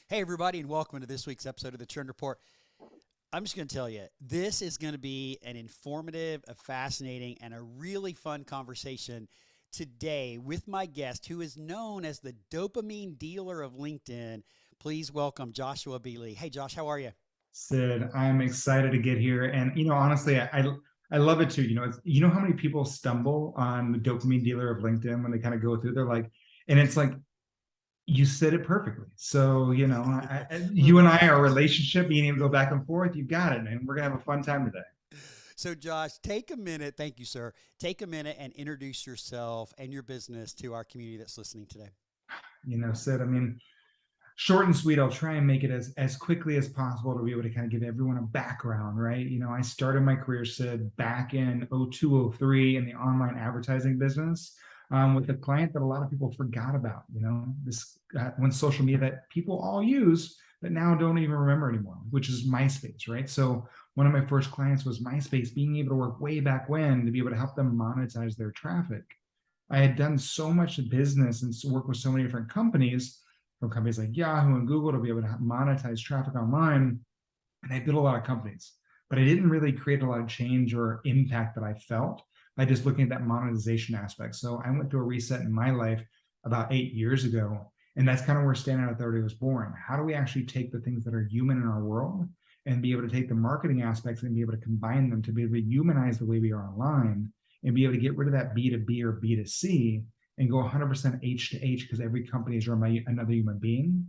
Hey, everybody, and welcome to this week's episode of the Trend Report. I'm just going to tell you, this is going to be an informative, a fascinating, and a really fun conversation today with my guest, who is known as the dopamine dealer of LinkedIn. Please welcome Joshua B. Lee. Hey, Josh, how are you? Sid, I'm excited to get here. And honestly, I love it too. How many people stumble on the dopamine dealer of LinkedIn when they kind of go through, they're like, and it's like you said it perfectly. So, Well, you and I, our relationship, being able to go back and forth, you got it, man. We're gonna have a fun time today. so, Josh, take a minute. Thank you, sir. Take a minute and introduce yourself and your business to our community that's listening today. Sid, short and sweet. I'll try and make it as quickly as possible to be able to kind of give everyone a background, right? I started my career, Sid, back in 02, 03 in the online advertising business, with a client that a lot of people forgot about. This one social media that people all use, but now don't even remember anymore, which is MySpace, right? So one of my first clients was MySpace, being able to work way back when to be able to help them monetize their traffic. I had done so much business and worked with so many different companies, from companies like Yahoo and Google, to be able to monetize traffic online. And I built a lot of companies, but I didn't really create a lot of change or impact that I felt by just looking at that monetization aspect. So I went through a reset in my life about 8 years ago. And that's kind of where StandOut Authority was born. How do we actually take the things that are human in our world and be able to take the marketing aspects and be able to combine them to be able to humanize the way we are online and be able to get rid of that B2B or B2C and go 100% H to H, because every company is run by another human being.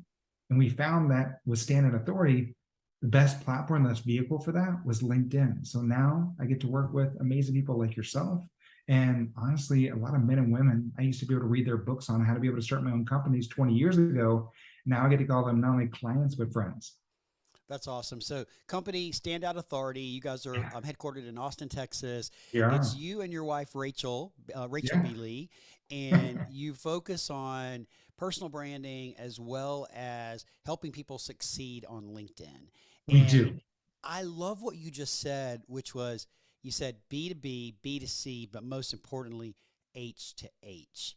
And we found that with StandOut Authority, the best platform, that's vehicle for that, was LinkedIn. So now I get to work with amazing people like yourself. And honestly, a lot of men and women, I used to be able to read their books on how to be able to start my own companies 20 years ago. Now I get to call them not only clients, but friends. That's awesome. So, company StandOut Authority. You guys are Yeah. headquartered in Austin, Texas. It's Yeah. you and your wife Rachel, Rachel Yeah. B. Lee, and you focus on personal branding as well as helping people succeed on LinkedIn. We And do. I love what you just said, which was you said B2B, B2C, but most importantly, H to H.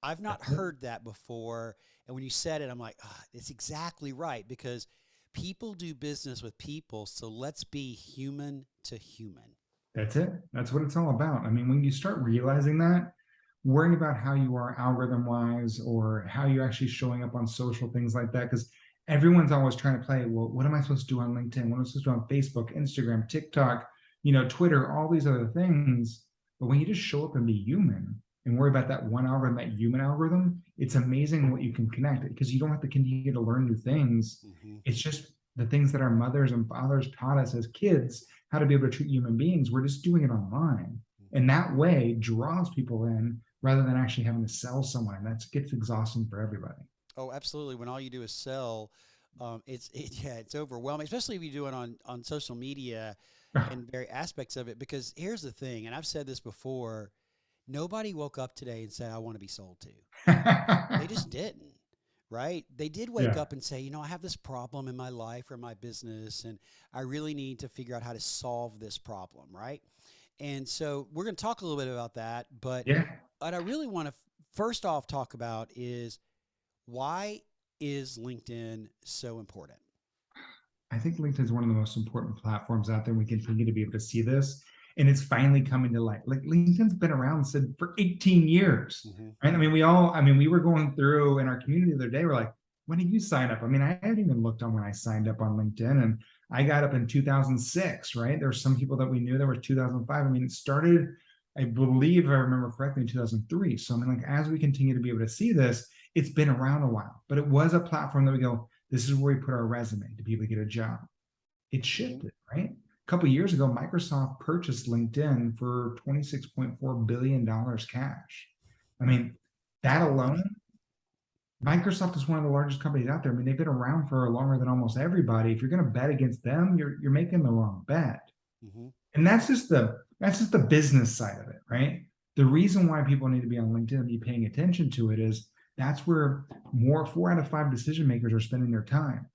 I've not That's it. heard that before. And when you said it, I'm like, it's exactly right because people do business with people. So let's be human to human. That's it. That's what it's all about. When you start realizing that, worrying about how you are algorithm wise or how you're actually showing up on social things like that, because everyone's always trying to play, well, what am I supposed to do on LinkedIn? What am I supposed to do on Facebook, Instagram, TikTok, Twitter, all these other things. But when you just show up and be human and worry about that one algorithm, that human algorithm, it's amazing what you can connect, because you don't have to continue to learn new things. Mm-hmm. It's just the things that our mothers and fathers taught us as kids how to be able to treat human beings. We're just doing it online. And that way draws people in rather than actually having to sell someone. And that gets exhausting for everybody. Oh, absolutely. When all you do is sell, yeah, it's overwhelming, especially if you do it on social media and very aspects of it. Because here's the thing, and I've said this before: nobody woke up today and said, "I want to be sold to." They just didn't, right? They did wake Yeah. up and say, I have this problem in my life or my business, and I really need to figure out how to solve this problem, right? And so we're going to talk a little bit about that. But Yeah. what I really want to first off talk about is why is LinkedIn so important? I think LinkedIn is one of the most important platforms out there. We continue to be able to see this, and it's finally coming to light. Like, LinkedIn's been around said for 18 years, Mm-hmm. right? We were going through in our community the other day. We're like, when did you sign up? I hadn't even looked on when I signed up on LinkedIn, and I got up in 2006, right? There were some people that we knew that were 2005. It started, I believe, if I remember correctly, in 2003. So like, as we continue to be able to see this, it's been around a while, but it was a platform that we go, this is where we put our resume to be able to get a job. It Mm-hmm. shifted, right? A couple of years ago, Microsoft purchased LinkedIn for $26.4 billion cash. I mean, It's a that lot of money. alone, Microsoft is one of the largest companies out there. They've been around for longer than almost everybody. If you're going to bet against them, you're making the wrong bet. Mm-hmm. And that's just the business side of it, right? The reason why people need to be on LinkedIn and be paying attention to it is that's where more 4 out of 5 decision makers are spending their time,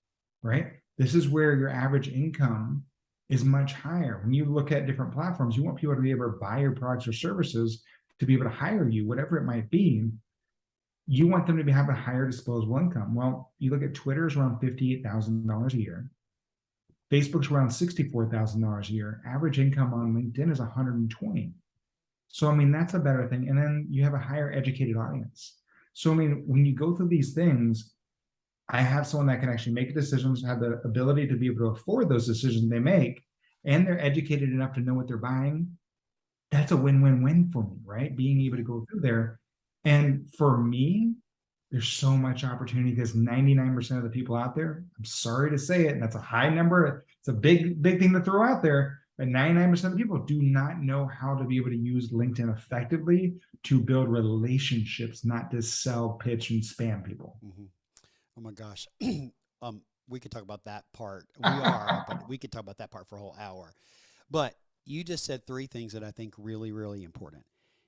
right? This is where your average income is much higher. When you look at different platforms, you want people to be able to buy your products or services, to be able to hire you, whatever it might be. you want them to have a higher disposable income. Well, you look at Twitter's around $58,000 a year. Facebook's around $64,000 a year. Average income on LinkedIn is 120. So, I mean, that's a better thing. And then you have a higher educated audience. So, I mean, when you go through these things, I have someone that can actually make decisions, have the ability to be able to afford those decisions they make, and they're educated enough to know what they're buying. That's a win-win-win for me, right? Being able to go through there. And for me, there's so much opportunity because 99% of the people out there, I'm sorry to say it, and that's a high number. It's a big, big thing to throw out there. But 99% of the people do not know how to be able to use LinkedIn effectively to build relationships, not to sell, pitch, and spam people. Mm-hmm. Oh my gosh. We could talk about that part. We are, but we could talk about that part for a whole hour. But you just said three things that I think really, really important.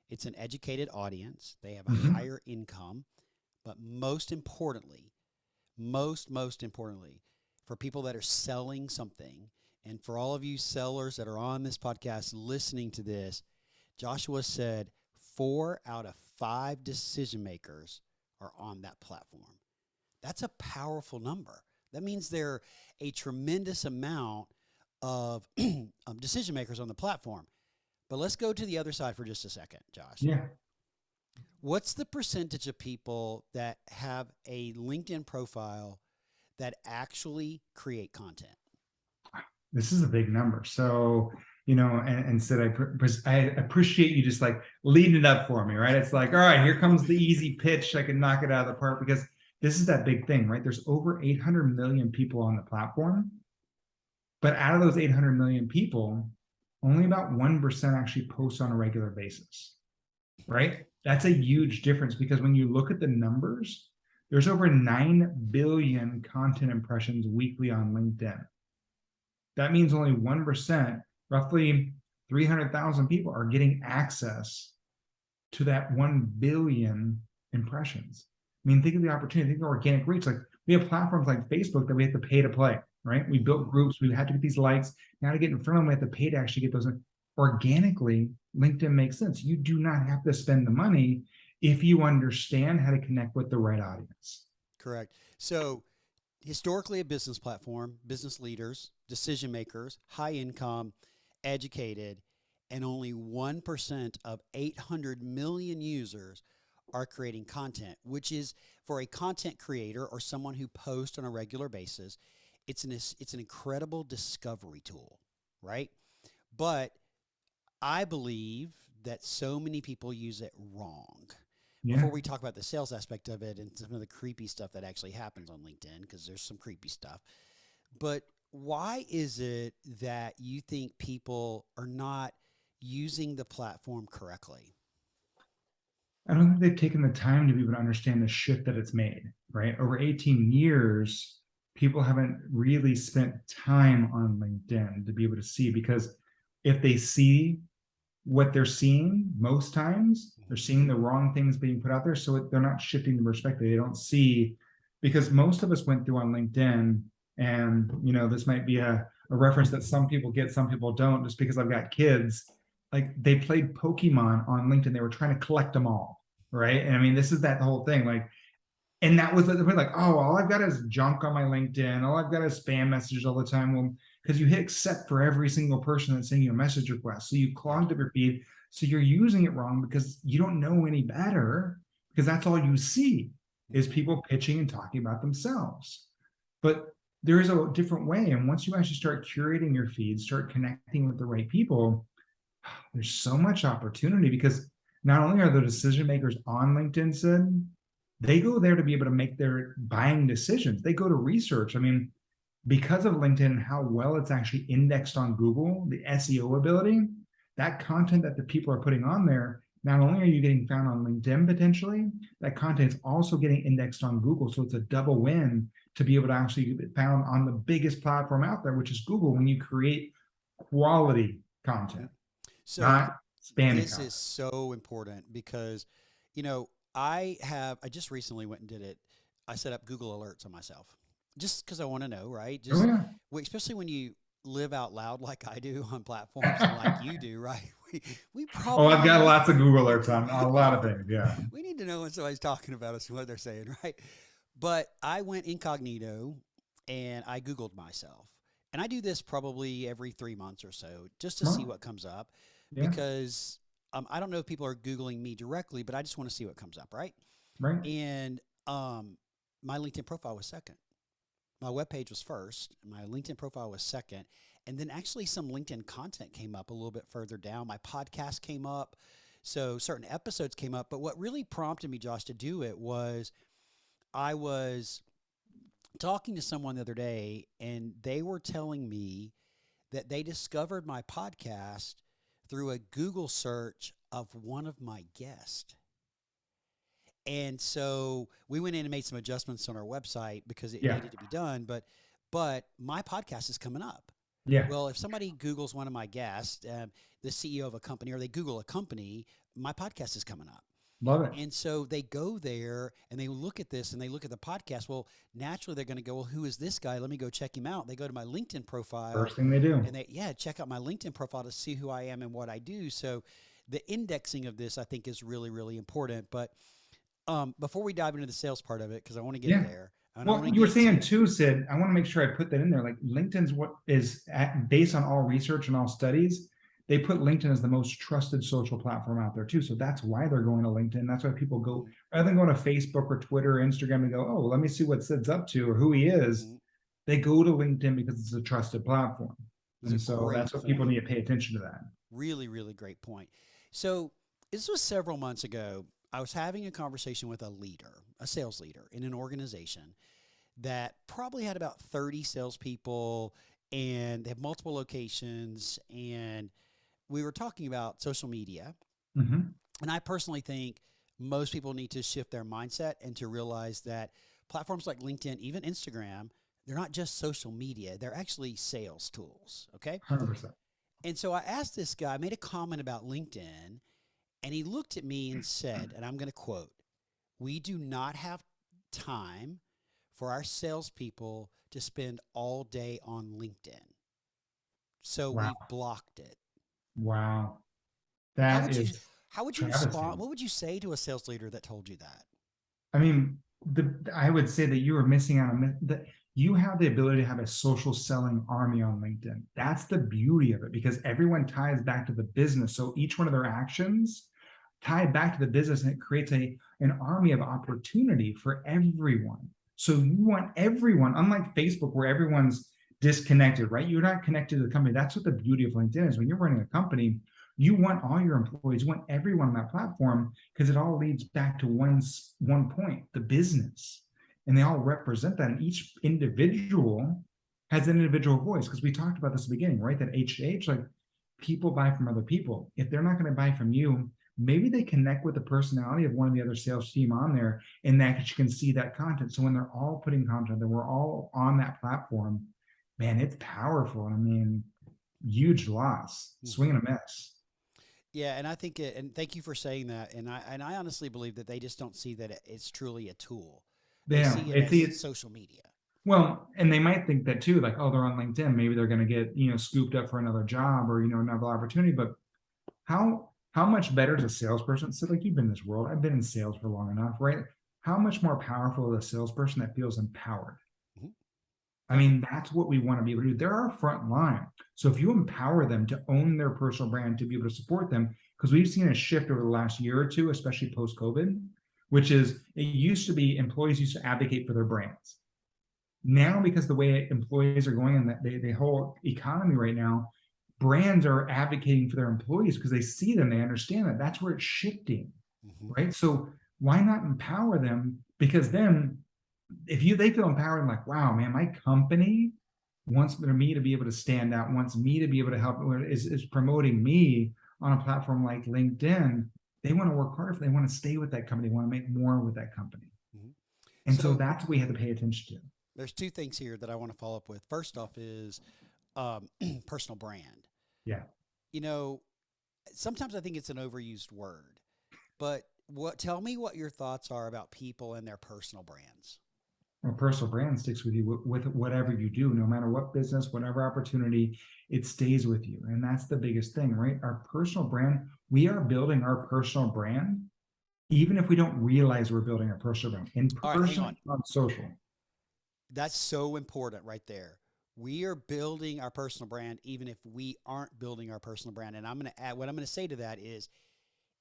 It's an educated audience. They have a Mhm. higher income, but most importantly, for people that are selling something, and for all of you sellers that are on this podcast listening to this, Joshua said 4 out of 5 decision makers are on that platform. That's a powerful number. That means there are a tremendous amount of decision makers on the platform. But let's go to the other side for just a second, Josh. Yeah. What's the percentage of people that have a LinkedIn profile that actually create content? This is a big number. So, and said, I appreciate you just like leading it up for me, right? It's like, all right, here comes the easy pitch. I can knock it out of the park because this is that big thing, right? There's over 800 million people on the platform, but out of those 800 million people, only about 1% actually post on a regular basis, right? That's a huge difference because when you look at the numbers, there's over 9 billion content impressions weekly on LinkedIn. That means only 1%, roughly 300,000 people are getting access to that 1 billion impressions. I mean, think of the opportunity, think of organic reach. Like we have platforms like Facebook that we have to pay to play, right? We built groups, we had to get these likes. Now to get in front of them, we have to pay to actually get those. Organically, LinkedIn makes sense. You do not have to spend the money if you understand how to connect with the right audience. Correct. So, historically, a business platform, business leaders, decision makers, high income, educated, and only 1% of 800 million users are creating content, which is for a content creator or someone who posts on a regular basis, it's an incredible discovery tool, right? But I believe that so many people use it wrong. Yeah. Before we talk about the sales aspect of it and some of the creepy stuff that actually happens on LinkedIn, because there's some creepy stuff, but why is it that you think people are not using the platform correctly? I don't think they've taken the time to be able to understand the shift that it's made, right? Over 18 years, people haven't really spent time on LinkedIn to be able to see because if they see what they're seeing most times, they're seeing the wrong things being put out there. So they're not shifting the perspective. They don't see, because most of us went through on LinkedIn, and this might be a reference that some people get, some people don't, just because I've got kids. Like they played Pokemon on LinkedIn. They were trying to collect them all, right? And I mean, this is that whole thing. Like, and that was the point, like, oh, all I've got is junk on my LinkedIn. All I've got is spam messages all the time. Well, because you hit accept for every single person that's sending you a message request. So you clogged up your feed. So you're using it wrong because you don't know any better, because that's all you see is people pitching and talking about themselves. But there is a different way. And once you actually start curating your feed, start connecting with the right people, there's so much opportunity because not only are the decision makers on LinkedIn said, they go there to be able to make their buying decisions. They go to research. I mean, because of LinkedIn and how well it's actually indexed on Google, the SEO ability, that content that the people are putting on there, not only are you getting found on LinkedIn potentially, that content is also getting indexed on Google. So it's a double win to be able to actually get found on the biggest platform out there, which is Google, when you create quality content, So not spammy this content. is so important because, I just recently went and did it. I set up Google alerts on myself just because I want to know, right? Oh Just yeah. especially when you live out loud like I do on platforms and like you do, right? We Oh, probably I've got need lots of Google alerts on a lot of things. Yeah. we need to know when somebody's talking about us and what they're saying, right? But I went incognito and I Googled myself. And I do this probably every 3 months or so just to see Smart. what comes up Yeah. because I don't know if people are Googling me directly, but I just want to see what comes up, right? Right. And my LinkedIn profile was second. My webpage was first, my LinkedIn profile was second, and then actually some LinkedIn content came up a little bit further down. My podcast came up, so certain episodes came up. But what really prompted me, Josh, to do it was I was talking to someone the other day, and they were telling me that they discovered my podcast through a Google search of one of my guests. And so we went in and made some adjustments on our website because it Yeah. needed to be done. But my podcast is coming up. Yeah. Well, if somebody Googles one of my guests, the CEO of a company, or they Google a company, my podcast is coming up. Love it. And so they go there and they look at this and they look at the podcast. Well, naturally they're going to go, well, who is this guy? Let me go check him out. They go to my LinkedIn profile First thing they do. and check out my LinkedIn profile to see who I am and what I do. So the indexing of this, I think, is really, really important. But before we dive into the sales part of it, because I want to get Yeah. there, and I Well, want to you were get saying to too, Sid, I want to make sure I put that in there. Like LinkedIn's what is based on all research and all studies. They put LinkedIn as the most trusted social platform out there too. So that's why they're going to LinkedIn. That's why people go, Mhm, rather than going to Facebook or Twitter or Instagram and go, oh, well, let me see what Sid's up to or who he is. mhm. They go to LinkedIn because it's a trusted platform. It was a And so great that's what people point. need to pay attention to that. Really, really great point. So this was several months ago. I was having a conversation with a leader, a sales leader in an organization that probably had about 30 salespeople and they have multiple locations. And we were talking about social media. Mm-hmm. And I personally think most people need to shift their mindset and to realize that platforms like LinkedIn, even Instagram, they're not just social media, they're actually sales tools. Okay. 100%. And so I asked this guy, I made a comment about LinkedIn, and he looked at me and said, and I'm going to quote, we do not have time for our salespeople to spend all day on LinkedIn. So Wow. we've blocked it. Wow. How That would you is how would you respond? travesty. What would you say to a sales leader that told you that? I mean, I would say that you are missing out on that. You have the ability to have a social selling army on LinkedIn. That's the beauty of it because everyone ties back to the business. So each one of their actions tie back to the business and it creates an army of opportunity for everyone. So you want everyone, unlike Facebook, where everyone's disconnected, right? You're not connected to the company. That's what the beauty of LinkedIn is. When you're running a company, you want all your employees, you want everyone on that platform because it all leads back to one point, the business. And they all represent that. And each individual has an individual voice. Because we talked about this at the beginning, right? That H to H, like people buy from other people. If they're not going to buy from you, maybe they connect with the personality of one of the other sales team on there and that you can see that content. So when they're all putting content that we're all on that platform, man, it's powerful. I mean, huge loss, swing Mm-hmm. and a miss. Yeah, and I think and thank you for saying that. And I honestly believe that they just don't see that it's truly a tool. They Damn, see it it's as it. social media. Well, and they might think that too, like, oh, they're on LinkedIn. Maybe they're going to get, scooped up for another job or, another opportunity. But how much better is a salesperson? So like you've been in this world, I've been in sales for long enough, right? How much more powerful is a salesperson that feels empowered? Mhm. I mean, that's what we want to be able to do. They're our front line. So if you empower them to own their personal brand, to be able to support them, because we've seen a shift over the last year or two, especially post COVID, which is it used to be employees used to advocate for their brands. Now, because the way employees are going in the whole economy right now, brands are advocating for their employees because they see them, they understand that that's where it's shifting, Mm-hmm. right? So why not empower them? Because then if they feel empowered and like, wow, man, my company wants me to be able to stand out, wants me to be able to help, is promoting me on a platform like LinkedIn, they want to work harder. They want to stay with that company, they want to make more with that company. Mm-hmm. And so So that's what we have to pay attention to. there's two things here that I want to follow up with. First off is personal brand. Yeah. You know, sometimes I think it's an overused word, but tell me what your thoughts are about people and their personal brands. A personal brand sticks with you with whatever you do, no matter what business, whatever opportunity, it stays with you. And that's the biggest thing, right? Our personal brand, we are building our personal brand, even if we don't realize we're building our personal brand in All right, hang person, on. on social. That's so important right there. We are building our personal brand even if we aren't building our personal brand. And I'm going to add what I'm going to say to that is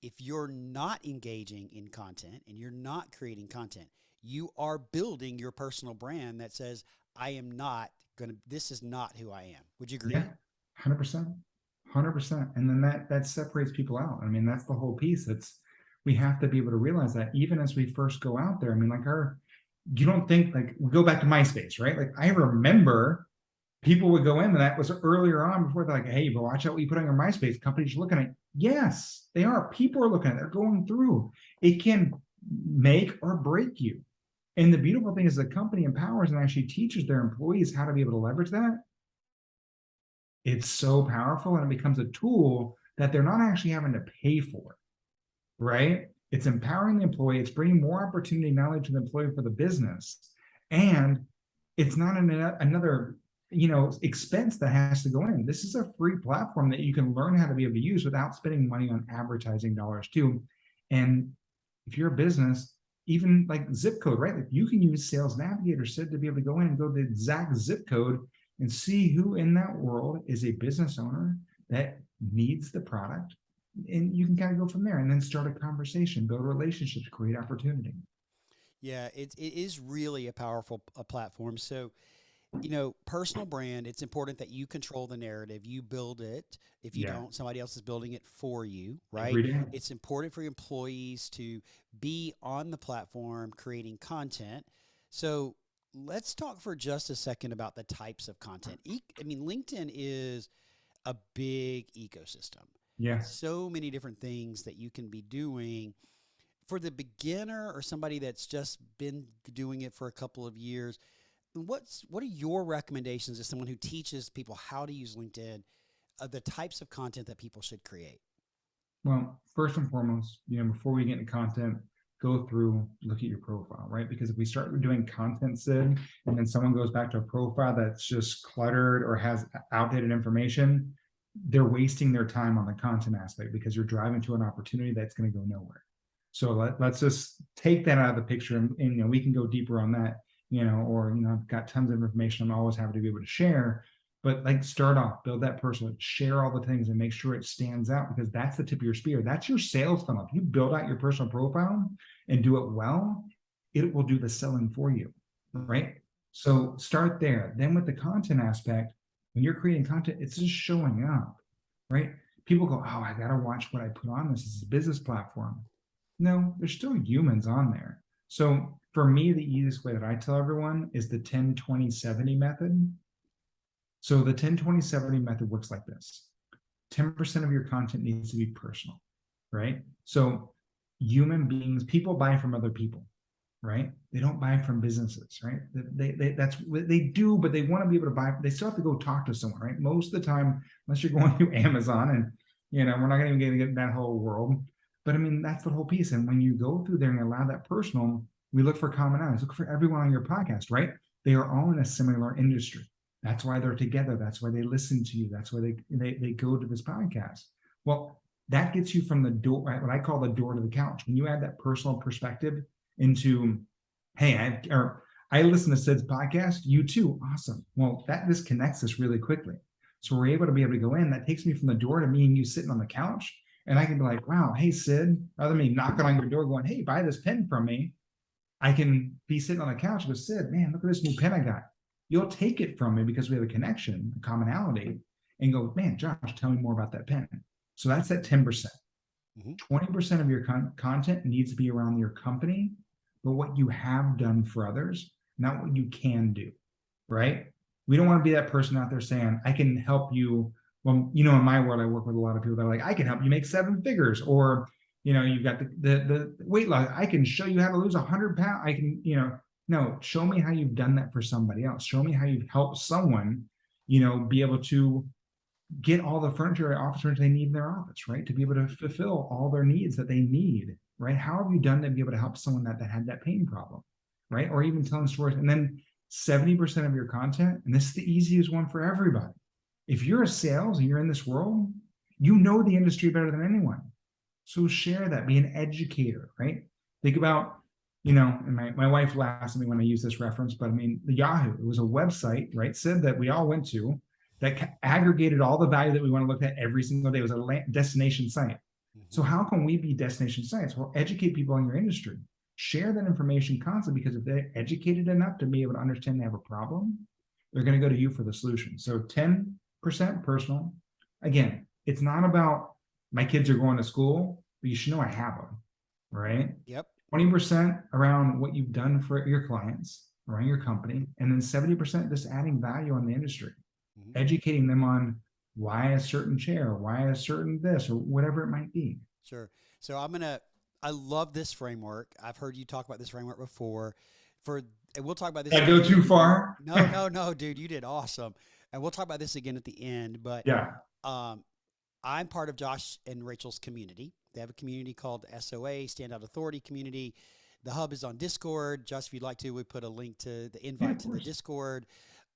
if you're not engaging in content and you're not creating content, you are building your personal brand that says, I am not going to, this is not who I am. Would you Yeah, agree? 100%. 100%. And then that separates people out. I mean, that's the whole piece. It's we have to be able to realize that even as we first go out there. I mean, like you don't think like we go back to MySpace, right? Like I remember people would go in, and that was earlier on before they're like, hey, but watch out what you put on your MySpace. Companies are looking at it. Yes, they are. People are looking at it. They're going through. It can make or break you. And the beautiful thing is the company empowers and actually teaches their employees how to be able to leverage that. It's so powerful, and it becomes a tool that they're not actually having to pay for, right? It's empowering the employee. It's bringing more opportunity not only to the employee for the business, and it's not another expense that has to go in. This is a free platform that you can learn how to be able to use without spending money on advertising dollars too. And if you're a business, even like zip code, right? Like you can use Sales Navigator, Sid, to be able to go in and go to the exact zip code and see who in that world is a business owner that needs the product. And you can kind of go from there and then start a conversation, build relationships, create opportunity. Yeah, it is really a powerful platform. So, personal brand, it's important that you control the narrative, you build it. If you Yeah, don't, somebody else is building it for you, right? every day. It's important for employees to be on the platform creating content. So, let's talk for just a second about the types of content. I mean, LinkedIn is a big ecosystem. Yeah. So many different things that you can be doing for the beginner or somebody that's just been doing it for a couple of years. What are your recommendations as someone who teaches people how to use LinkedIn, the types of content that people should create? Well, first and foremost, before we get into content, go through, look at your profile, right? Because if we start doing content, Sid, and then someone goes back to a profile that's just cluttered or has outdated information, they're wasting their time on the content aspect because you're driving to an opportunity that's going to go nowhere. So let's just take that out of the picture, and we can go deeper on that, or I've got tons of information I'm always happy to be able to share. But like start off, build that personal, share all the things and make sure it stands out, because that's the tip of your spear. That's your sales funnel. If you build out your personal profile and do it well, it will do the selling for you, Mm-hmm. right? So start there. Then with the content aspect, when you're creating content, it's just showing up, right? People go, oh, I got to watch what I put on this. This is a business platform. No, there's still humans on there. So for me, the easiest way that I tell everyone is the 10-20-70 method. So the 10-20-70 method works like this. 10% of your content needs to be personal, right? So human beings, people buy from other people, right? They don't buy from businesses, right? That's what they do, but they want to be able to buy. They still have to go talk to someone, right? Most of the time, unless you're going through Amazon, and we're not going to get that whole world. But I mean, that's the whole piece. And when you go through there and allow that personal, we look for commonalities. Look for everyone on your podcast, right? They are all in a similar industry. That's why they're together. That's why they listen to you. That's why they go to this podcast. Well, that gets you from the door, right? What I call the door to the couch. When you add that personal perspective into, hey, I listen to Sid's podcast, you too, awesome. Well, that disconnects us really quickly. So we're able to go in. That takes me from the door to me and you sitting on the couch. And I can be like, wow, hey, Sid, rather than me knocking on your door going, hey, buy this pen from me, I can be sitting on the couch and go, Sid, man, look at this new pen I got. You'll take it from me because we have a connection, a commonality, and go, man, Josh, tell me more about that pen. So that's that 10%. Mm-hmm. 20% of your content needs to be around your company, but what you have done for others, not what you can do, right? We don't want to be that person out there saying, I can help you. Well, in my world, I work with a lot of people that are like, I can help you make 7 figures, or, you've got the weight loss. I can show you how to lose 100 pounds. I can, no, show me how you've done that for somebody else. Show me how you've helped someone, be able to get all the furniture or office furniture they need in their office, right? To be able to fulfill all their needs that they need, right? How have you done to be able to help someone that had that pain problem? right? Or even telling stories. And then 70% of your content, and this is the easiest one for everybody. If you're a sales and you're in this world, you know the industry better than anyone. So share that, be an educator, right? Think about, and my wife laughs at me when I use this reference, but I mean, the Yahoo, it was a website, right? Said that we all went to that aggregated all the value that we want to look at every single day. It was a destination site. So how can we be destination sites? Well, educate people in your industry. Share that information constantly, because if they're educated enough to be able to understand they have a problem, they're going to go to you for the solution. So 10% personal. Again, it's not about my kids are going to school, but you should know I have them, right? Yep. 20% around what you've done for your clients, around your company, and then 70% just adding value on the industry, educating them on why a certain chair, why a certain this, or whatever it might be. Sure. So I love this framework. I've heard you talk about this framework before. And we'll talk about this. Did I go too far? No, dude, you did awesome. And we'll talk about this again at the end. But yeah, I'm part of Josh and Rachel's community. They have a community called SOA, StandOut Authority community. The hub is on Discord. Josh, if you'd like to, we put a link to the invite to the Discord.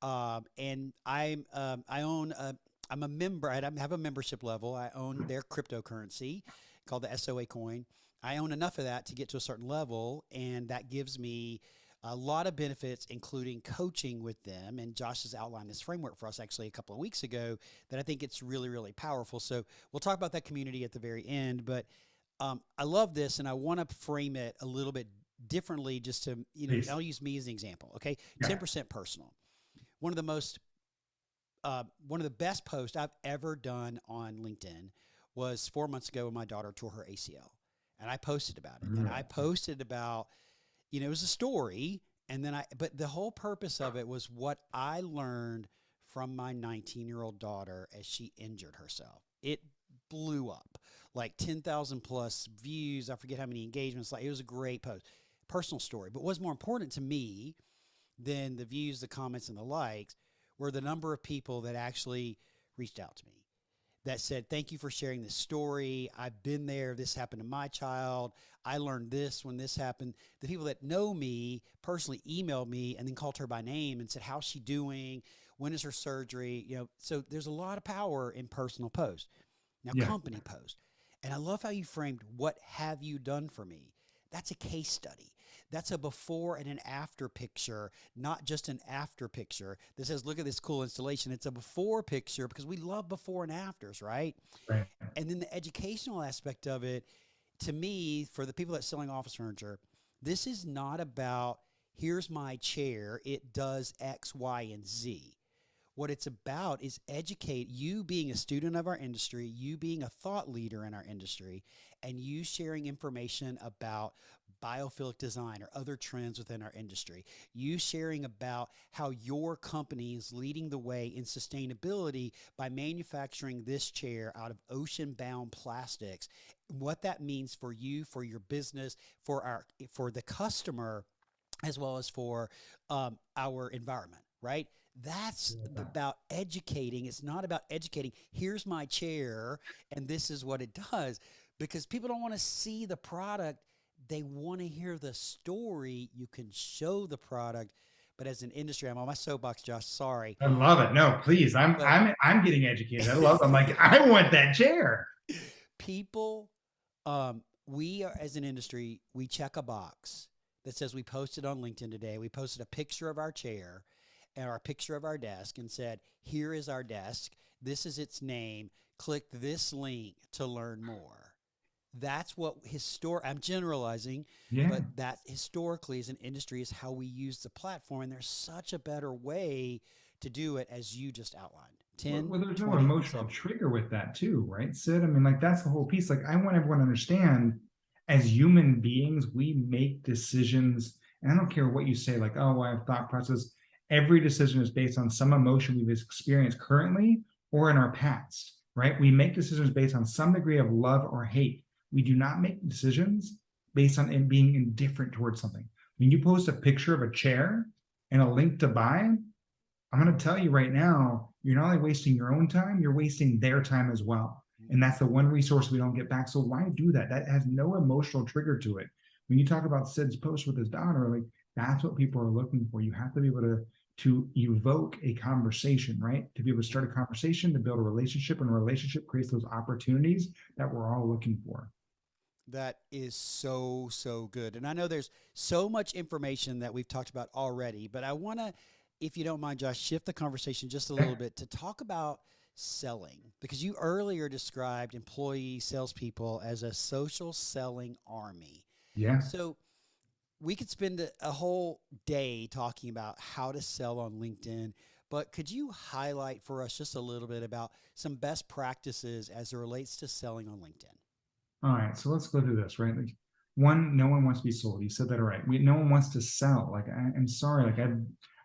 And I'm a member. I have a membership level. I own their cryptocurrency called the SOA coin. I own enough of that to get to a certain level, and that gives me a lot of benefits, including coaching with them. And Josh has outlined this framework for us actually a couple of weeks ago that I think it's really, really powerful. So we'll talk about that community at the very end. But I love this, and I want to frame it a little bit differently just to, I'll use me as an example. Okay. 10% personal. One of the best posts I've ever done on LinkedIn was 4 months ago when my daughter tore her ACL. And I posted about it. And I posted about, it was a story. And then but the whole purpose of it was what I learned from my 19-year-old daughter as she injured herself. It blew up like 10,000 plus views. I forget how many engagements. Like, it was a great post, personal story. But what's more important to me than the views, the comments, and the likes were the number of people that actually reached out to me that said, thank you for sharing this story. I've been there. This happened to my child. I learned this when this happened. The people that know me personally emailed me and then called her by name and said, how's she doing? When is her surgery? So there's a lot of power in personal posts. Now, company post. And I love how you framed, what have you done for me? That's a case study. That's a before and an after picture, not just an after picture that says, look at this cool installation. It's a before picture because we love before and afters, right? And then the educational aspect of it, to me, for the people that selling office furniture, this is not about, here's my chair, it does X, Y, and Z. What it's about is educate you being a student of our industry, you being a thought leader in our industry, and you sharing information about biophilic design or other trends within our industry. You sharing about how your company is leading the way in sustainability by manufacturing this chair out of ocean-bound plastics. What that means for you, for your business, for the customer, as well as for our environment, right? That's about educating. It's not about educating, here's my chair and this is what it does, because people don't want to see the product. They want to hear the story. You can show the product, but as an industry, I'm on my soapbox, Josh. Sorry. I love it. No, please. I'm getting educated. I love it. I'm like, I want that chair. People, we are, as an industry, we check a box that says we posted on LinkedIn today. We posted a picture of our chair and our picture of our desk and said, here is our desk. This is its name. Click this link to learn more. That's what I'm generalizing, but that historically as an industry is how we use the platform. And there's such a better way to do it, as you just outlined. Well, there's no emotional trigger with that too, right, Sid? I mean, like, that's the whole piece. Like, I want everyone to understand, as human beings, we make decisions. And I don't care what you say, like, oh, well, I have thought process. Every decision is based on some emotion we've experienced currently or in our past, right? We make decisions based on some degree of love or hate. We do not make decisions based on it being indifferent towards something. When you post a picture of a chair and a link to buy, I'm going to tell you right now, you're not only wasting your own time, you're wasting their time as well. And that's the one resource we don't get back. So why do that? That has no emotional trigger to it. When you talk about Sid's post with his daughter, like, That's what people are looking for. You have to be able to evoke a conversation, right? To be able to start a conversation, to build a relationship, and a relationship creates those opportunities that we're all looking for. That is so, so good. And I know there's so much information that we've talked about already, but I want to, if you don't mind, Josh, shift the conversation just a Okay? little bit to talk about selling because you earlier described employee salespeople as a social selling army. Yeah. So we could spend a whole day talking about how to sell on LinkedIn, but could you highlight for us just a little bit about some best practices as it relates to selling on LinkedIn? All right, so let's go through this, right? Like, one, no one wants to be sold. You said that all right. No one wants to sell. Like, I'm sorry. Like,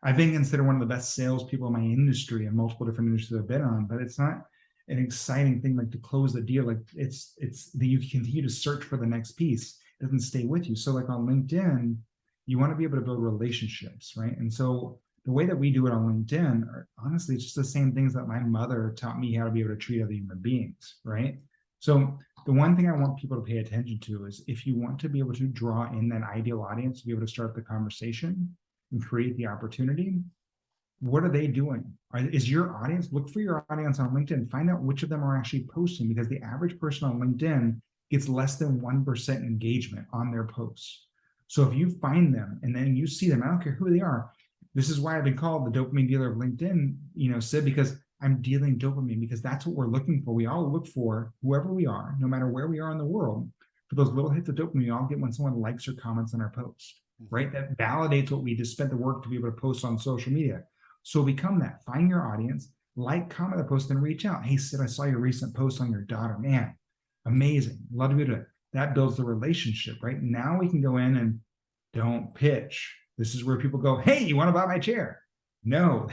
I've been considered one of the best salespeople in my industry and multiple different industries I've been on, but it's not an exciting thing like to close the deal. Like, it's that you continue to search for the next piece. It doesn't stay with you. So, like on LinkedIn, you want to be able to build relationships, right? And so the way that we do it on LinkedIn are honestly it's just the same things that my mother taught me how to be able to treat other human beings, right? So the one thing I want people to pay attention to is if you want to be able to draw in that ideal audience to be able to start the conversation and create the opportunity, what are they doing? Is your audience, look for your audience on LinkedIn, find out which of them are actually posting because the average person on LinkedIn gets less than 1% engagement on their posts. So if you find them and then you see them, I don't care who they are. This is why I've been called the dopamine dealer of LinkedIn, Sid, because I'm dealing dopamine because that's what we're looking for. We all look for whoever we are, no matter where we are in the world, for those little hits of dopamine we all get when someone likes or comments on our post, Mm-hmm. right? That validates what we just spent the work to be able to post on social media. So become that. Find your audience, like, comment the post, and reach out. Hey, Sid, I saw your recent post on your daughter. Man, amazing. Love to be able to. That builds the relationship, right? Now we can go in and don't pitch. This is where people go, hey, you want to buy my chair? No,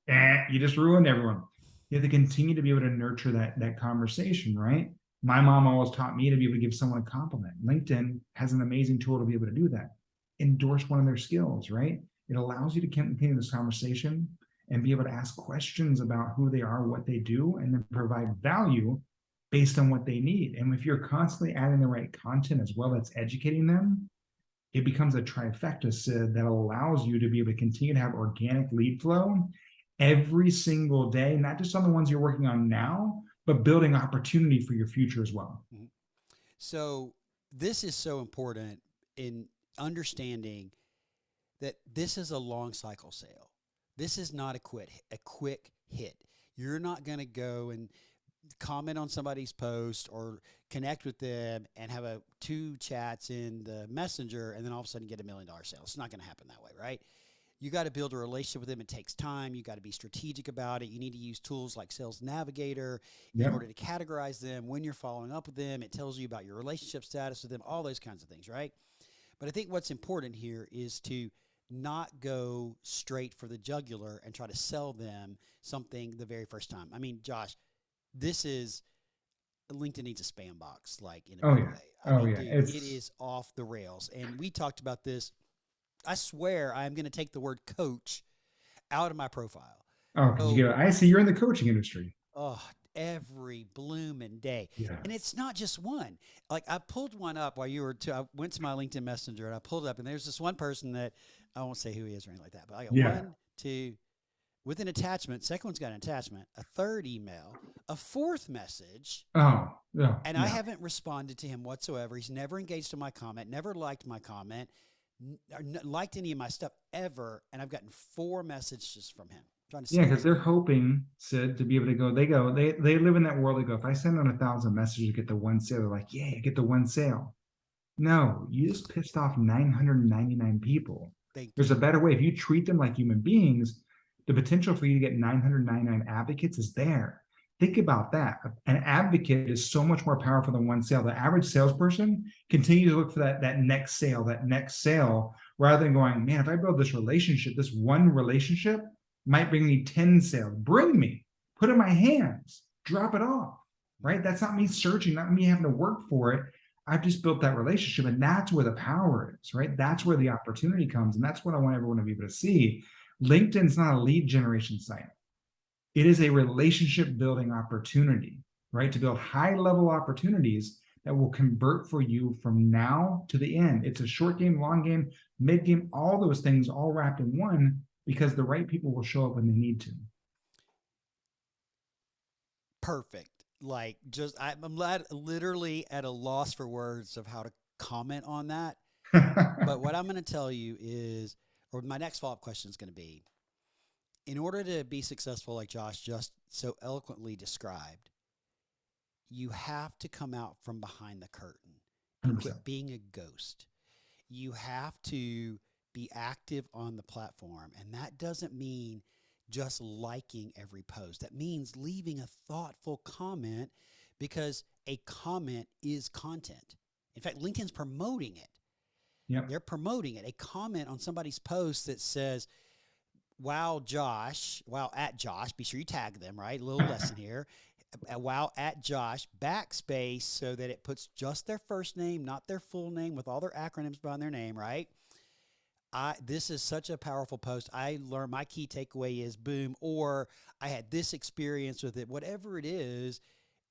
you just ruined everyone. You have to continue to be able to nurture that conversation, right? My mom always taught me to be able to give someone a compliment. LinkedIn has an amazing tool to be able to do that. Endorse one of their skills, right? It allows you to continue this conversation and be able to ask questions about who they are, what they do, and then provide value based on what they need. And if you're constantly adding the right content as well as educating them, it becomes a trifecta, Sid, that allows you to be able to continue to have organic lead flow every single day, not just on the ones you're working on now, but building opportunity for your future as well. Mm-hmm. So this is so important in understanding that this is a long cycle sale. This is not a quick hit. You're not going to go and comment on somebody's post or connect with them and have two chats in the messenger and then all of a sudden get $1 million sale. It's not going to happen that way, right? You got to build a relationship with them. It takes time. You got to be strategic about it. You need to use tools like Sales Navigator in Yep. order to categorize them. When you're following up with them, it tells you about your relationship status with them, all those kinds of things, right? But I think what's important here is to not go straight for the jugular and try to sell them something the very first time. I mean, Josh, this is LinkedIn needs a spam box, like in a Oh big yeah. way. I Oh mean, yeah. dude, it It's is off the rails. And we talked about this. I swear I'm going to take the word coach out of my profile. oh, because So, I see you're in the coaching industry. oh, every blooming day. Yeah. And it's not just one. Like I pulled one up while you were I went to my LinkedIn Messenger and I pulled it up and there's this one person that I won't say who he is or anything like that, but I got Yeah. one, two, with an attachment. Second one's got an attachment, a third email, a fourth message, Oh, oh and I yeah. haven't responded to him whatsoever. He's never engaged in my comment, never liked my comment, liked any of my stuff ever. And I've gotten 4 messages from him trying to Yeah, sell me because they're something. hoping, Sid, to be able to go. They live in that world. They go, if I send out 1,000 messages to get the one sale, they're like, yeah, get the one sale. No, you just pissed off 999 people. Thank There's you. a better way. If you treat them like human beings, the potential for you to get 999 advocates is there. Think about that. An advocate is so much more powerful than one sale. The average salesperson continues to look for that next sale, rather than going, man, if I build this relationship, this one relationship might bring me 10 sales. Bring me, put it in my hands, drop it off, right? That's not me searching, not me having to work for it. I've just built that relationship, and that's where the power is, right? That's where the opportunity comes, and that's what I want everyone to be able to see. LinkedIn's not a lead generation site. It is a relationship building opportunity, right? To build high level opportunities that will convert for you from now to the end. It's a short game, long game, mid game, all those things all wrapped in one, because the right people will show up when they need to. Perfect. Like, just I'm literally at a loss for words of how to comment on that. But what I'm going to tell you is, or my next follow up question is going to be, in order to be successful, like Josh just so eloquently described, you have to come out from behind the curtain and 100%. quit being a ghost. You have to be active on the platform. And that doesn't mean just liking every post. That means leaving a thoughtful comment, because a comment is content. In fact, LinkedIn's promoting it. Yep. They're promoting it. A comment on somebody's post that says, wow, Josh, wow, at Josh, be sure you tag them, right? A little lesson here. Wow, at Josh, backspace, so that it puts just their first name, not their full name, with all their acronyms behind their name, right? This is such a powerful post. I learned, my key takeaway is boom, or I had this experience with it, whatever it is.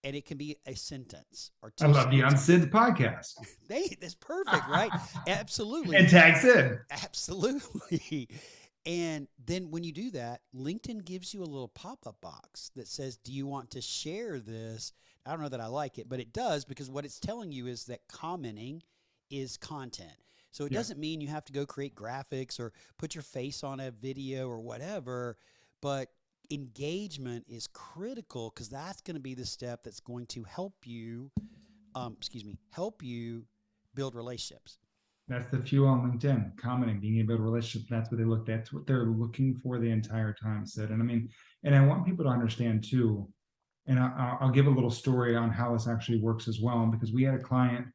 And it can be a sentence or I two love you on sentences. Sid's podcast. That's perfect, right? Absolutely. And tag Sid. Absolutely. And then when you do that, LinkedIn gives you a little pop-up box that says, do you want to share this? I don't know that I like it, but it does, because what it's telling you is that commenting is content. So it doesn't mean you have to go create graphics or put your face on a video or whatever, but engagement is critical, because that's going to be the step that's going to help you, help you build relationships. That's the fuel on LinkedIn, commenting, being able to build relationships. That's what they look. That's what they're looking for the entire time, Sid. And I mean, and I want people to understand too. And I'll give a little story on how this actually works as well, because we had a client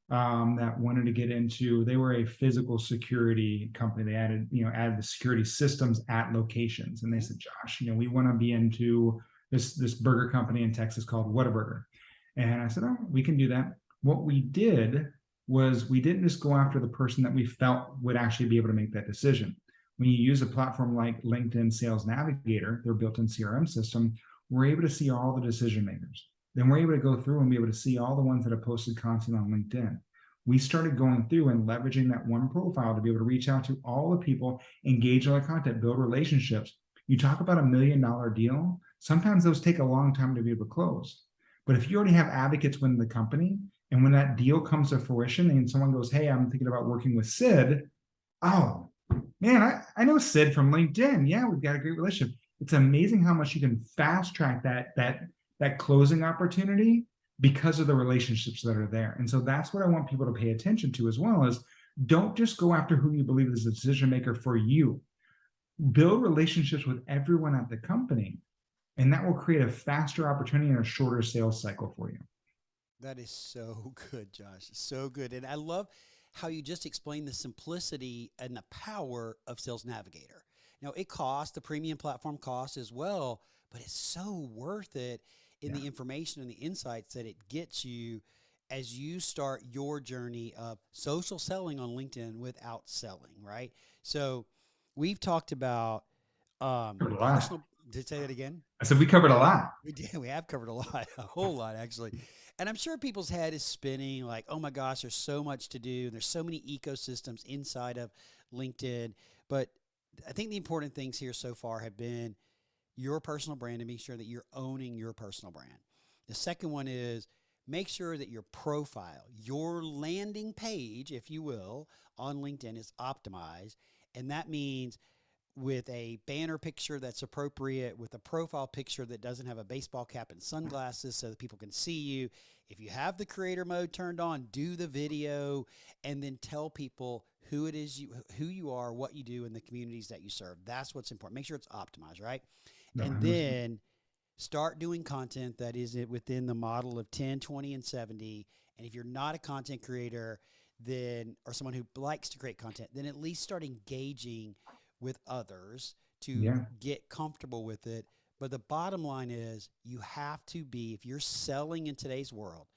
that wanted to get into. They were a physical security company. They added the security systems at locations, and they said, Josh, we want to be into this burger company in Texas called Whataburger. And I said, oh, we can do that. What we did was, we didn't just go after the person that we felt would actually be able to make that decision. When you use a platform like LinkedIn Sales Navigator, their built-in CRM system, we're able to see all the decision makers. Then we're able to go through and be able to see all the ones that have posted content on LinkedIn. We started going through and leveraging that one profile to be able to reach out to all the people, engage on the content, build relationships. You talk about $1 million deal, sometimes those take a long time to be able to close. But if you already have advocates within the company, and when that deal comes to fruition and someone goes, hey, I'm thinking about working with Sid. Oh, man, I know Sid from LinkedIn. Yeah, we've got a great relationship. It's amazing how much you can fast track that closing opportunity because of the relationships that are there. And so that's what I want people to pay attention to as well, is don't just go after who you believe is the decision maker for you. Build relationships with everyone at the company, and that will create a faster opportunity and a shorter sales cycle for you. That is so good, Josh. So good. And I love how you just explained the simplicity and the power of Sales Navigator. Now, it costs, the premium platform costs as well, but it's so worth it in the information and the insights that it gets you as you start your journey of social selling on LinkedIn without selling, right? So we've talked about personal. Did I say that again? I said we covered a lot. We did. We have covered a lot, a whole lot, actually. And I'm sure people's head is spinning like, oh my gosh, there's so much to do. There's so many ecosystems inside of LinkedIn. But I think the important things here so far have been your personal brand, and make sure that you're owning your personal brand. The second one is make sure that your profile, your landing page, if you will, on LinkedIn is optimized. And that means with a banner picture that's appropriate, with a profile picture that doesn't have a baseball cap and sunglasses so that people can see you. If you have the creator mode turned on, do the video, and then tell people who it is who you are, what you do in the communities that you serve. That's what's important. Make sure it's optimized, right? And then start doing content that is within the model of 10, 20, and 70. And if you're not a content creator, then, or someone who likes to create content, then at least start engaging with others to get comfortable with it. But the bottom line is, you have to be, if you're selling in today's world,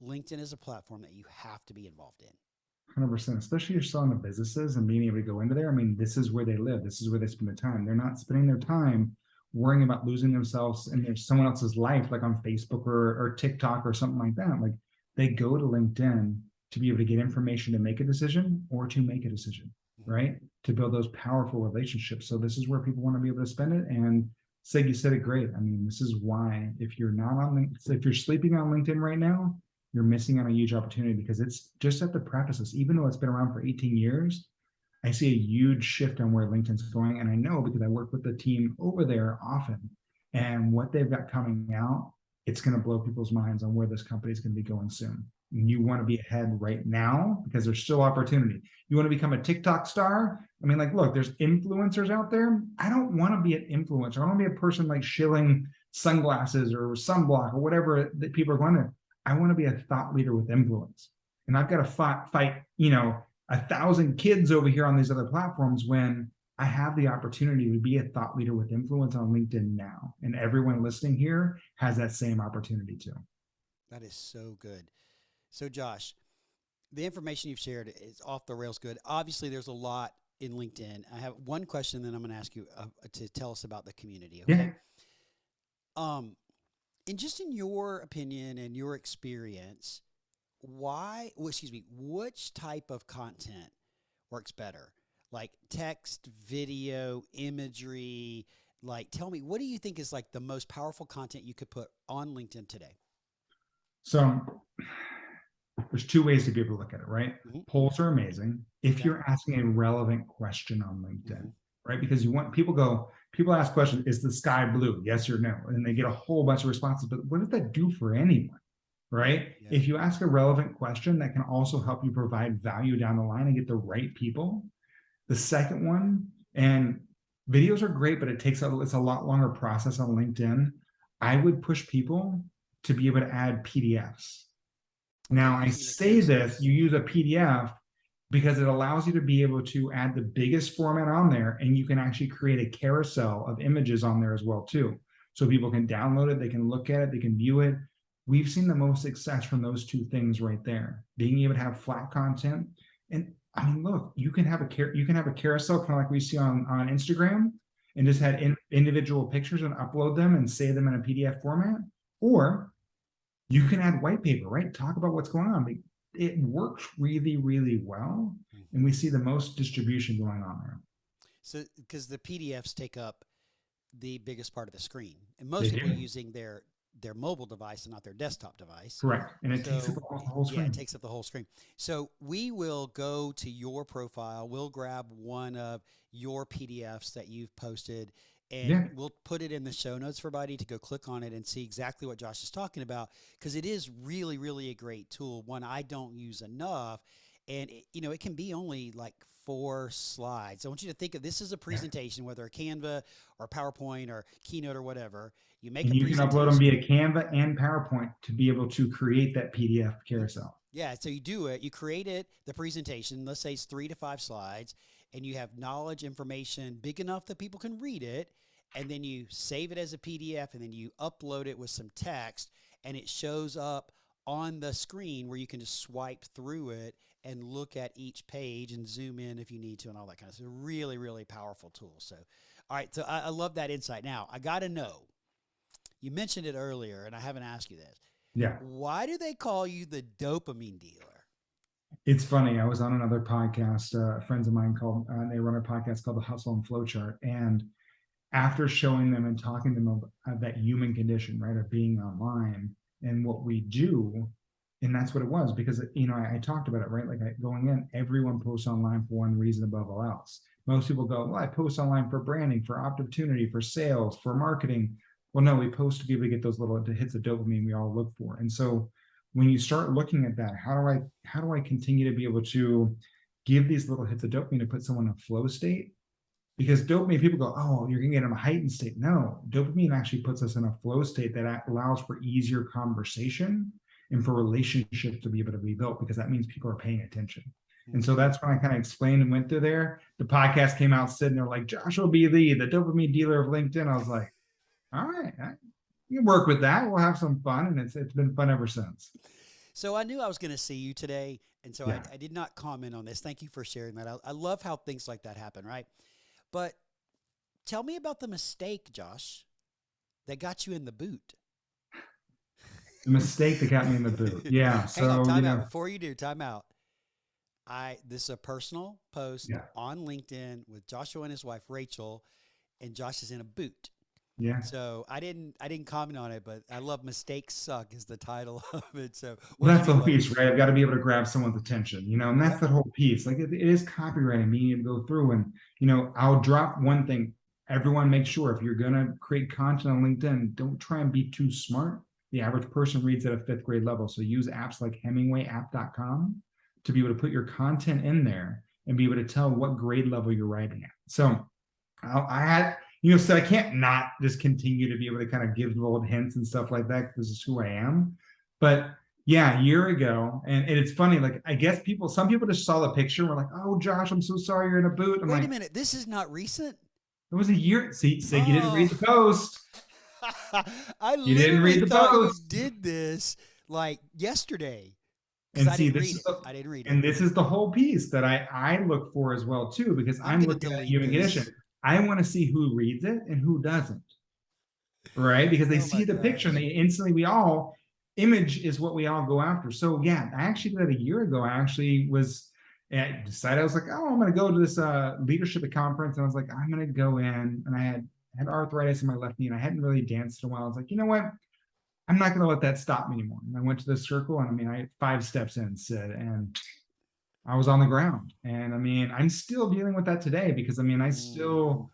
LinkedIn is a platform that you have to be involved in. 100%, especially if you're selling to businesses and being able to go into there. I mean, this is where they live. This is where they spend their time. They're not spending their time worrying about losing themselves in someone else's life, like on Facebook or TikTok or something like that. Like, they go to LinkedIn to be able to get information to make a decision or to make a decision, right? To build those powerful relationships. So this is where people want to be able to spend it. And Sig, you said it great. I mean, this is why if you're not on, if you're sleeping on LinkedIn right now, you're missing on a huge opportunity, because it's just at the prefaces. Even though it's been around for 18 years, I see a huge shift on where LinkedIn's going. And I know because I work with the team over there often, and what they've got coming out, it's going to blow people's minds on where this company is going to be going soon. And you want to be ahead right now because there's still opportunity. You want to become a TikTok star? I mean, like, look, there's influencers out there. I don't want to be an influencer. I want to be a person like shilling sunglasses or sunblock or whatever that people are going to. I want to be a thought leader with influence. And I've got to fight, 1,000 kids over here on these other platforms when I have the opportunity to be a thought leader with influence on LinkedIn now. And everyone listening here has that same opportunity too. That is so good. So Josh, the information you've shared is off the rails good. Obviously, there's a lot in LinkedIn. I have one question, then I'm going to ask you to tell us about the community. Okay. Yeah. And just in your opinion and your experience, which type of content works better? Like text, video, imagery? Like, tell me, what do you think is like the most powerful content you could put on LinkedIn today? So there's two ways to be able to look at it, right? Mm-hmm. Polls are amazing if you're asking a relevant question on LinkedIn, mm-hmm. right? Because people ask questions, is the sky blue? Yes or no? And they get a whole bunch of responses, but what does that do for anyone, right? Yeah. If you ask a relevant question, that can also help you provide value down the line and get the right people. The second one, and videos are great, but it's a lot longer process on LinkedIn. I would push people to be able to add PDFs. Now, I say this, you use a PDF because it allows you to be able to add the biggest format on there, and you can actually create a carousel of images on there as well too. So people can download it, they can look at it, they can view it. We've seen the most success from those two things right there. Being able to have flat content. And I mean, look, you can have a carousel kind of like we see on Instagram, and just had individual pictures and upload them and save them in a PDF format. Or you can add white paper, right? Talk about what's going on. It works really, really well. And we see the most distribution going on there. So, because the PDFs take up the biggest part of the screen, and most people are using their mobile device and not their desktop device. Correct. And it takes up the whole screen. Yeah, it takes up the whole screen. So we will go to your profile. We'll grab one of your PDFs that you've posted, and we'll put it in the show notes for everybody to go click on it and see exactly what Josh is talking about, because it is really, really a great tool. One I don't use enough, and it can be only like 4 slides. I want you to think of this as a presentation, whether a Canva or PowerPoint or Keynote or whatever. You make and a you can upload them via Canva and PowerPoint to be able to create that PDF carousel. Yeah, so you do it. You create it, the presentation. Let's say it's 3 to 5 slides, and you have knowledge, information big enough that people can read it, and then you save it as a PDF, and then you upload it with some text, and it shows up on the screen where you can just swipe through it and look at each page and zoom in if you need to and all that kind of stuff. Really, really powerful tool. So, all right, so I love that insight. Now, I got to know, you mentioned it earlier, and I haven't asked you this. Yeah. Why do they call you the dopamine dealer? It's funny. I was on another podcast, friends of mine they run a podcast called The Hustle and Flow Chart. And after showing them and talking to them about that human condition, right, of being online and what we do, and that's what it was, because, I talked about it, right? Like going in, everyone posts online for one reason above all else. Most people go, well, I post online for branding, for opportunity, for sales, for marketing. Well, no, we post to be able to get those little hits of dopamine we all look for. And so when you start looking at that, how do I continue to be able to give these little hits of dopamine to put someone in a flow state? Because dopamine, people go, oh, you're going to get in a heightened state. No, dopamine actually puts us in a flow state that allows for easier conversation and for relationships to be able to be built, because that means people are paying attention. And so that's when I kind of explained and went through there. The podcast came out sitting there like, Joshua B. Lee, the dopamine dealer of LinkedIn. I was like, all right, you can work with that. We'll have some fun. And it's been fun ever since. So I knew I was going to see you today. And so I did not comment on this. Thank you for sharing that. I love how things like that happen, right? But tell me about the mistake, Josh, that got you in the boot. The mistake that got me in the boot. Yeah. Hang on, So, time out. Before you do, time out. This is a personal post yeah, on LinkedIn with Joshua and his wife Rachel, and Josh is in a boot. yeah. So I didn't comment on it, but I love "Mistakes Suck" is the title of it. So what'd you That's the do, whole buddy? piece, right? I've got to be able to grab someone's attention, and that's Yep. the whole piece. Like it is copywriting, being able to go through and, I'll drop one thing. Everyone make sure if you're going to create content on LinkedIn, don't try and be too smart. The average person reads at a fifth grade level. So use apps like HemingwayApp.com to be able to put your content in there and be able to tell what grade level you're writing at. So I had, so I can't not just continue to be able to kind of give little hints and stuff like that. This is who I am. But yeah, a year ago, and it's funny, like I guess some people just saw the picture and were like, "Oh, Josh, I'm so sorry you're in a boot." I'm Wait a like, minute. This is not recent. it was a year. See, say you didn't read Oh, the post. I You didn't literally read the thought you post. did this like yesterday because And I see, didn't this read is it. I didn't read it. and this is the whole piece that I look for as well too, because I'm I'm gonna looking at delete human condition. this. I want to see who reads it and who doesn't, right? Because they Oh my see the picture and gosh. they instantly, we all, image is what we all go after. So yeah, I actually did that a year ago. I actually I decided, I was like, oh, I'm going to go to this leadership conference. And I was like, I'm going to go in, and I had arthritis in my left knee and I hadn't really danced in a while. I was like, you know what? I'm not going to let that stop me anymore. And I went to the circle, and I mean, I had 5 steps in, Sid, and I was on the ground. And I mean, I'm still dealing with that today, because I mean, I Mm, still,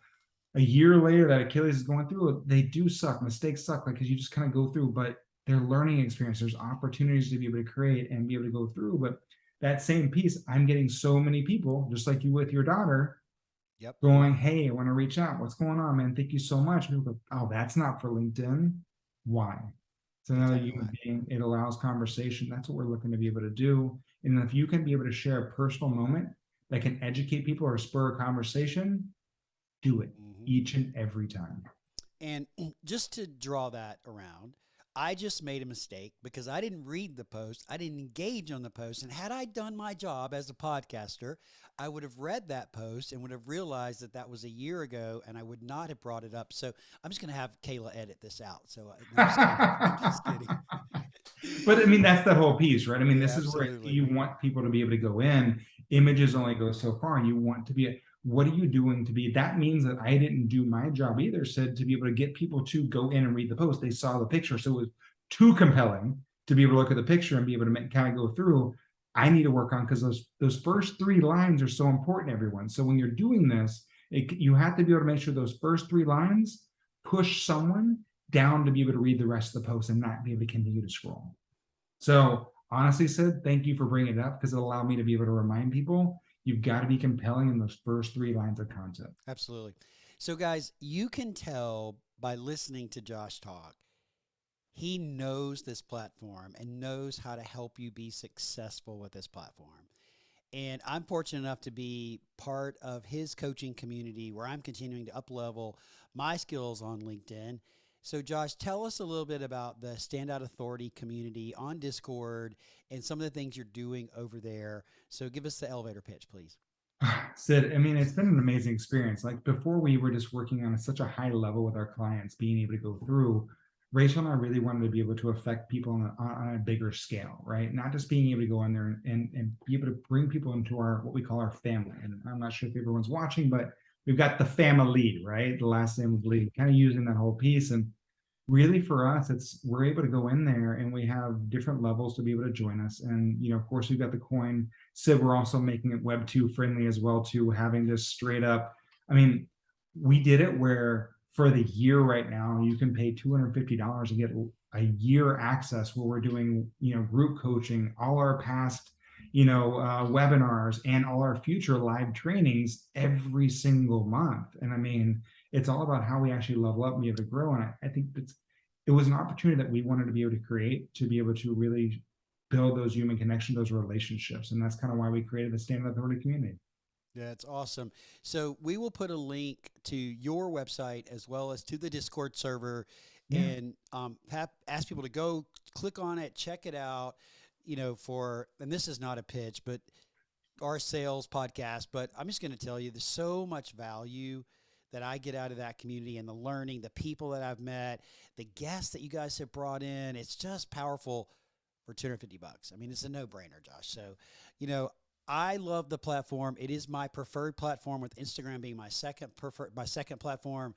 a year later that Achilles is going through, they do suck. Mistakes suck, like, because you just kind of go through, but they're learning experience. There's opportunities to be able to create and be able to go through. But that same piece, I'm getting so many people, just like you with your daughter, yep. going, "Hey, I want to reach out. What's going on, man? Thank you so much." People go, "Oh, that's not for LinkedIn. Why?" It's Let me another tell you human why. being. It allows conversation. That's what we're looking to be able to do. And if you can be able to share a personal moment that can educate people or spur a conversation, do it Hmm. each and every time. And just to draw that around, I just made a mistake because I didn't read the post. I didn't engage on the post. And had I done my job as a podcaster, I would have read that post and would have realized that that was a year ago and I would not have brought it up. So I'm just going to have Kayla edit this out. So no, I'm just kidding. I'm just kidding. But I mean, that's the whole piece, right? I mean, Yeah, this is where absolutely. you want people to be able to go in. Images only go so far. You want to be, what are you doing to be? That means that I didn't do my job either, said, to be able to get people to go in and read the post. They saw the picture. So it was too compelling to be able to look at the picture and be able to kind of go through. I need to work on, because those first 3 lines are so important, everyone. So when you're doing this, you have to be able to make sure those first 3 lines push someone down to be able to read the rest of the post and not be able to continue to scroll. So honestly, Sid, thank you for bringing it up, because it allowed me to be able to remind people you've got to be compelling in those first 3 lines of content. Absolutely. So, guys, you can tell by listening to Josh talk, he knows this platform and knows how to help you be successful with this platform. And I'm fortunate enough to be part of his coaching community where I'm continuing to up level my skills on LinkedIn. So, Josh, tell us a little bit about the StandOut Authority community on Discord and some of the things you're doing over there. So, give us the elevator pitch, please. Sid, I mean, it's been an amazing experience. Like before, we were just working on such a high level with our clients, being able to go through. Rachel and I really wanted to be able to affect people on a bigger scale, right? Not just being able to go in there and be able to bring people into our, what we call our family. And I'm not sure if everyone's watching, but we've got the family, right? The last name of lead, kind of using that whole piece. And really for us, it's, we're able to go in there and we have different levels to be able to join us. And of course, we've got the coin. So we're also making it web 2 friendly as well, to having this straight up, I mean, we did it where for the year right now you can pay $250 and get a year access, where we're doing group coaching, all our past webinars, and all our future live trainings every single month. And I mean, it's all about how we actually level up and be able to grow. And I think it was an opportunity that we wanted to be able to create, to be able to really build those human connections, those relationships. And that's kind of why we created the StandOut Authority community. That's awesome. So we will put a link to your website as well as to the Discord server, Yeah. and ask people to go click on it, check it out. For, and this is not a pitch, but our sales podcast. But I'm just going to tell you, there's so much value that I get out of that community and the learning, the people that I've met, the guests that you guys have brought in. It's just powerful for $250. I mean, it's a no-brainer, Josh. So, you know, I love the platform. It is my preferred platform, with Instagram being my second platform.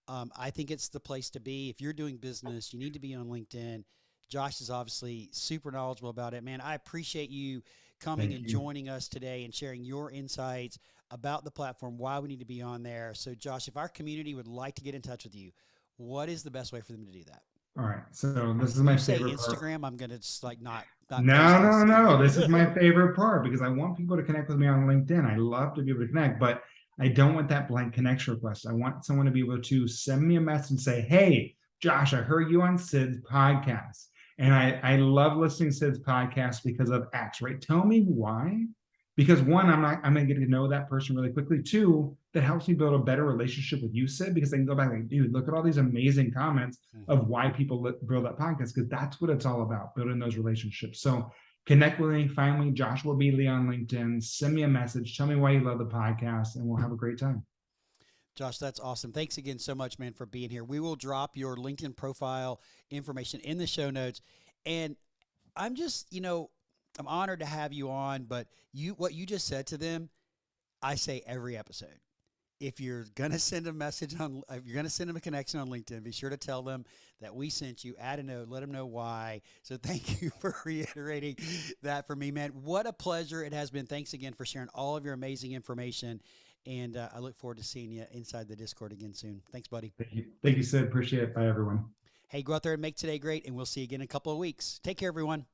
I think it's the place to be. If you're doing business, you need to be on LinkedIn. Josh is obviously super knowledgeable about it. Man, I appreciate you coming Thank and you. joining us today and sharing your insights about the platform, why we need to be on there. So, Josh, if our community would like to get in touch with you, what is the best way for them to do that? All right. So this is If my you say favorite part. Instagram, I'm gonna just like not No, post no, this. no. This is my favorite part because I want people to connect with me on LinkedIn. I love to be able to connect, but I don't want that blank connection request. I want someone to be able to send me a message and say, "Hey, Josh, I heard you on Sid's podcast." And I love listening to Sid's podcast because of X, right? Tell me why. Because one, I'm gonna get to know that person really quickly. Two, that helps me build a better relationship with you, Sid, because I can go back and, dude, look at all these amazing comments Hmm. of why people build that podcast, because that's what it's all about, building those relationships. So connect with me, find me, Joshua Beatley on LinkedIn, send me a message, tell me why you love the podcast, and we'll have a great time. Josh, that's awesome. Thanks again so much, man, for being here. We will drop your LinkedIn profile information in the show notes. And I'm just, I'm honored to have you on, but what you just said to them, I say every episode. If you're gonna send a message if you're gonna send them a connection on LinkedIn, be sure to tell them that we sent you. Add a note, let them know why. So thank you for reiterating that for me, man. What a pleasure it has been. Thanks again for sharing all of your amazing information, and I look forward to seeing you inside the Discord again soon. Thanks, buddy. Thank you, Sid. Appreciate it. Bye, everyone. Hey, go out there and make today great, and we'll see you again in a couple of weeks. Take care, everyone.